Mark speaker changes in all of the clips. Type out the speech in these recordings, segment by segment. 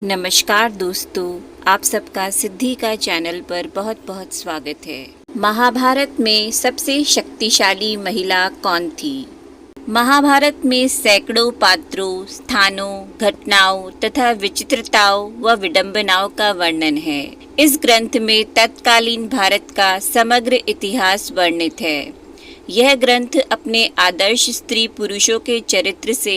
Speaker 1: नमस्कार दोस्तों, आप सबका सिद्धि का चैनल पर बहुत बहुत स्वागत है। महाभारत में सबसे शक्तिशाली महिला कौन थी? महाभारत में सैकड़ों पात्रों, स्थानों, घटनाओं तथा विचित्रताओं व विडंबनाओं का वर्णन है। इस ग्रंथ में तत्कालीन भारत का समग्र इतिहास वर्णित है। यह ग्रंथ अपने आदर्श स्त्री पुरुषों के चरित्र से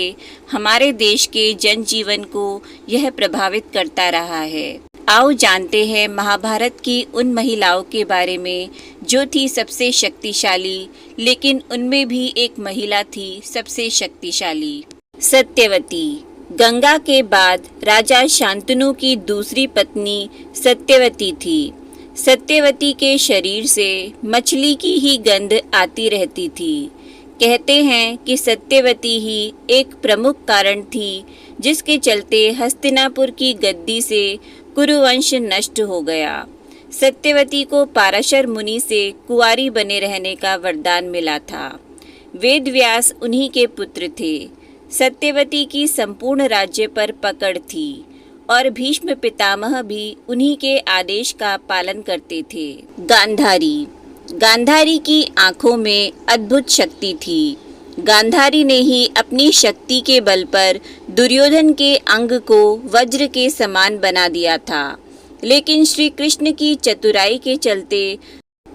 Speaker 1: हमारे देश के जनजीवन को यह प्रभावित करता रहा है। आओ जानते हैं महाभारत की उन महिलाओं के बारे में जो थी सबसे शक्तिशाली, लेकिन उनमें भी एक महिला थी सबसे शक्तिशाली। सत्यवती गंगा के बाद राजा शांतनु की दूसरी पत्नी सत्यवती थी। सत्यवती के शरीर से मछली की ही गंध आती रहती थी। कहते हैं कि सत्यवती ही एक प्रमुख कारण थी जिसके चलते हस्तिनापुर की गद्दी से कुरुवंश नष्ट हो गया। सत्यवती को पाराशर मुनि से कुंवारी बने रहने का वरदान मिला था। वेदव्यास उन्हीं के पुत्र थे। सत्यवती की संपूर्ण राज्य पर पकड़ थी और भीष्म पितामह भी उन्हीं के आदेश का पालन करते थे। गांधारी की आंखों में अद्भुत शक्ति थी। गांधारी ने ही अपनी शक्ति के बल पर दुर्योधन के अंग को वज्र के समान बना दिया था, लेकिन श्री कृष्ण की चतुराई के चलते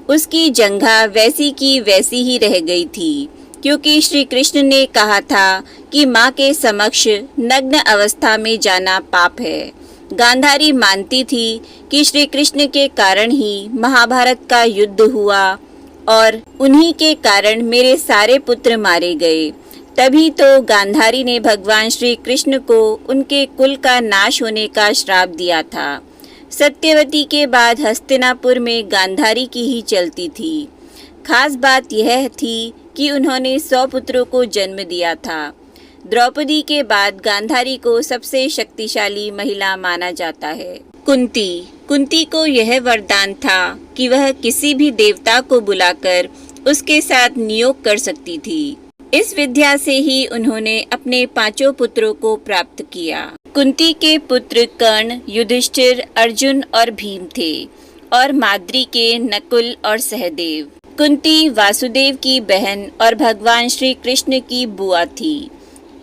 Speaker 1: उसकी जंघा वैसी की वैसी ही रह गई थी, क्योंकि श्री कृष्ण ने कहा था कि माँ के समक्ष नग्न अवस्था में जाना पाप है। गांधारी मानती थी कि श्री कृष्ण के कारण ही महाभारत का युद्ध हुआ और उन्हीं के कारण मेरे सारे पुत्र मारे गए। तभी तो गांधारी ने भगवान श्री कृष्ण को उनके कुल का नाश होने का श्राप दिया था। सत्यवती के बाद हस्तिनापुर में गांधारी की ही चलती थी। खास बात यह थी कि उन्होंने 100 पुत्रों को जन्म दिया था। द्रौपदी के बाद गांधारी को सबसे शक्तिशाली महिला माना जाता है। कुंती को यह वरदान था कि वह किसी भी देवता को बुलाकर उसके साथ नियोग कर सकती थी। इस विद्या से ही उन्होंने अपने 5 पुत्रों को प्राप्त किया। कुंती के पुत्र कर्ण, युधिष्ठिर, अर्जुन और भीम थे और माद्री के नकुल और सहदेव। कुंती वासुदेव की बहन और भगवान श्री कृष्ण की बुआ थी।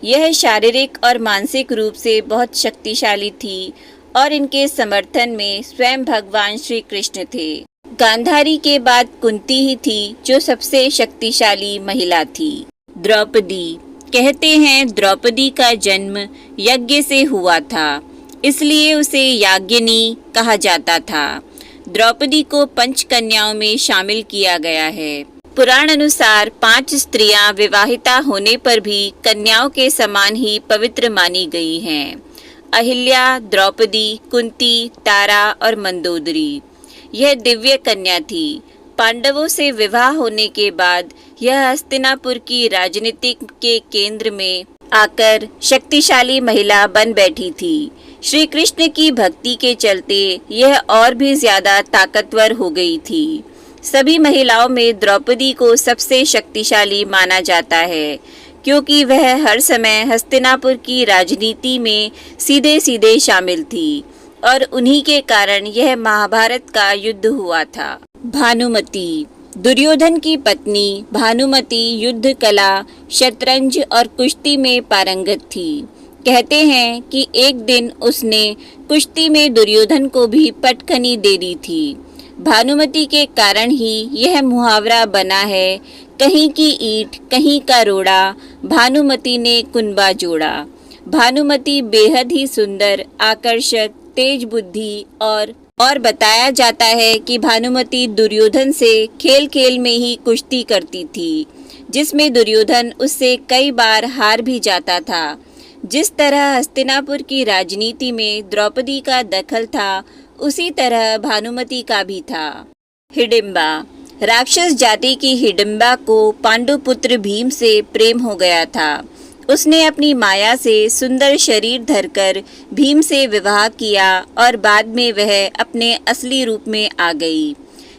Speaker 1: यह शारीरिक और मानसिक रूप से बहुत शक्तिशाली थी और इनके समर्थन में स्वयं भगवान श्री कृष्ण थे। गांधारी के बाद कुंती ही थी जो सबसे शक्तिशाली महिला थी। द्रौपदी कहते हैं द्रौपदी का जन्म यज्ञ से हुआ था, इसलिए उसे याज्ञनी कहा जाता था। द्रौपदी को 5 कन्याओं में शामिल किया गया है। पुराण अनुसार 5 स्त्रियां विवाहिता होने पर भी कन्याओं के समान ही पवित्र मानी गई हैं। अहिल्या, द्रौपदी, कुंती, तारा और मंदोदरी। यह दिव्य कन्या थी। पांडवों से विवाह होने के बाद यह हस्तिनापुर की राजनीति के केंद्र में आकर शक्तिशाली महिला बन बैठी थी। श्री कृष्ण की भक्ति के चलते यह और भी ज्यादा ताकतवर हो गई थी। सभी महिलाओं में द्रौपदी को सबसे शक्तिशाली माना जाता है, क्योंकि वह हर समय हस्तिनापुर की राजनीति में सीधे सीधे शामिल थी और उन्हीं के कारण यह महाभारत का युद्ध हुआ था। भानुमती दुर्योधन की पत्नी भानुमती युद्ध कला, शतरंज और कुश्ती में पारंगत थी। कहते हैं कि एक दिन उसने कुश्ती में दुर्योधन को भी पटखनी दे दी थी। भानुमती के कारण ही यह मुहावरा बना है, कहीं की ईंट कहीं का रोड़ा, भानुमती ने कुनबा जोड़ा। भानुमती बेहद ही सुंदर, आकर्षक, तेज बुद्धि और बताया जाता है कि भानुमती दुर्योधन से खेल खेल में ही कुश्ती करती थी, जिसमें दुर्योधन उससे कई बार हार भी जाता था। जिस तरह हस्तिनापुर की राजनीति में द्रौपदी का दखल था, उसी तरह भानुमती का भी था। हिडिंबा राक्षस जाति की हिडिंबा को पांडुपुत्र भीम से प्रेम हो गया था। उसने अपनी माया से सुंदर शरीर धरकर भीम से विवाह किया और बाद में वह अपने असली रूप में आ गई।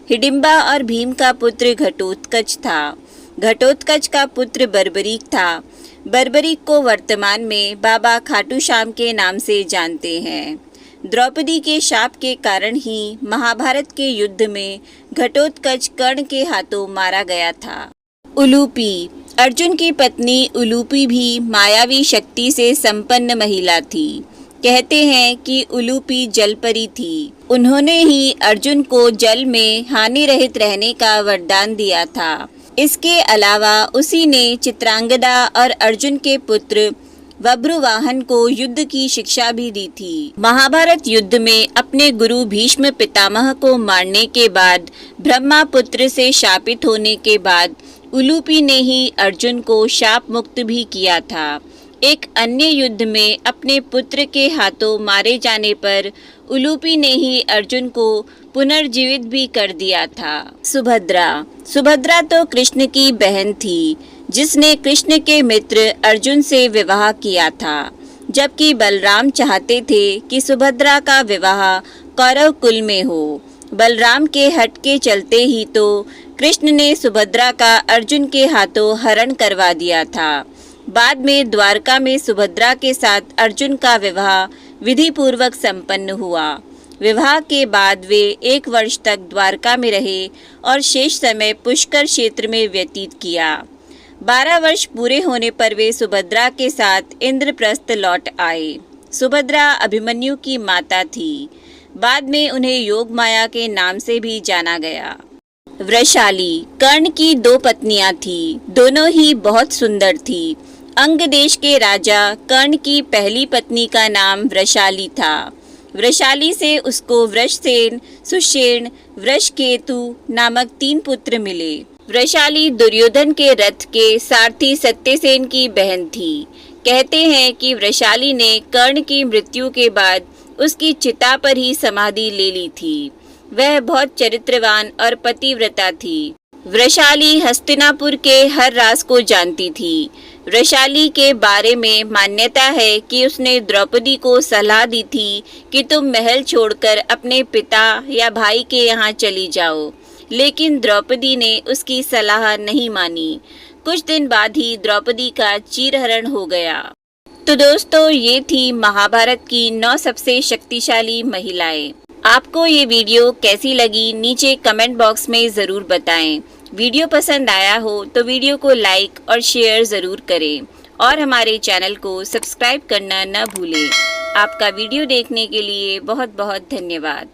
Speaker 1: हिडिंबा और भीम का पुत्र घटोत्कच था। घटोत्कच का पुत्र बर्बरीक था। बर्बरीक को वर्तमान में बाबा खाटू श्याम के नाम से जानते हैं। द्रौपदी के शाप के कारण ही महाभारत के युद्ध में घटोत्कच कर्ण के हाथों मारा गया था। उलूपी। अर्जुन की पत्नी उलूपी भी मायावी शक्ति से संपन्न महिला थी। कहते हैं कि उलूपी जलपरी थी। उन्होंने ही अर्जुन को जल में हानि रहित रहने का वरदान दिया था। इसके अलावा उसी ने चित्रांगदा और अर्जुन के पुत्र बभ्रुवाहन को युद्ध की शिक्षा भी दी थी। महाभारत युद्ध में अपने गुरु भीष्म पितामह को मारने के बाद, ब्रह्मापुत्र से शापित होने के बाद उलूपी ने ही अर्जुन को शाप मुक्त भी किया था। एक अन्य युद्ध में अपने पुत्र के हाथों मारे जाने पर उलूपी ने ही अर्जुन को पुनर्जीवित भी कर दिया था। सुभद्रा। सुभद्रा तो कृष्ण की बहन थी, जिसने कृष्ण के मित्र अर्जुन से विवाह किया था, जबकि बलराम चाहते थे कि सुभद्रा का विवाह कौरव कुल में हो। बलराम के हट के चलते ही तो कृष्ण ने सुभद्रा का अर्जुन के हाथों हरण करवा दिया था। बाद में द्वारका में सुभद्रा के साथ अर्जुन का विवाह विधि पूर्वक संपन्न हुआ। विवाह के बाद वे 1 वर्ष तक द्वारका में रहे और शेष समय पुष्कर क्षेत्र में व्यतीत किया। 12 वर्ष पूरे होने पर वे सुभद्रा के साथ इंद्रप्रस्थ लौट आए। सुभद्रा अभिमन्यु की माता थी। बाद में उन्हें योग माया के नाम से भी जाना गया। वृषाली। कर्ण की 2 पत्नियां थी, दोनों ही बहुत सुंदर थी। अंग देश के राजा कर्ण की पहली पत्नी का नाम वृषाली था। वृषाली से उसको वृषसेन, सुषेण, वृषकेतु नामक 3 पुत्र मिले। वृषाली दुर्योधन के रथ के सारथी सत्यसेन की बहन थी। कहते हैं कि वृषाली ने कर्ण की मृत्यु के बाद उसकी चिता पर ही समाधि ले ली थी। वह बहुत चरित्रवान और पतिव्रता थी। वृषाली हस्तिनापुर के हर राज को जानती थी। वृषाली के बारे में मान्यता है कि उसने द्रौपदी को सलाह दी थी कि तुम महल छोड़कर अपने पिता या भाई के यहाँ चली जाओ, लेकिन द्रौपदी ने उसकी सलाह नहीं मानी। कुछ दिन बाद ही द्रौपदी का चीरहरण हो गया। तो दोस्तों, ये थी महाभारत की 9 सबसे शक्तिशाली महिलाएं। आपको ये वीडियो कैसी लगी नीचे कमेंट बॉक्स में ज़रूर बताएं। वीडियो पसंद आया हो तो वीडियो को लाइक और शेयर ज़रूर करें और हमारे चैनल को सब्सक्राइब करना न भूलें। आपका वीडियो देखने के लिए बहुत बहुत धन्यवाद।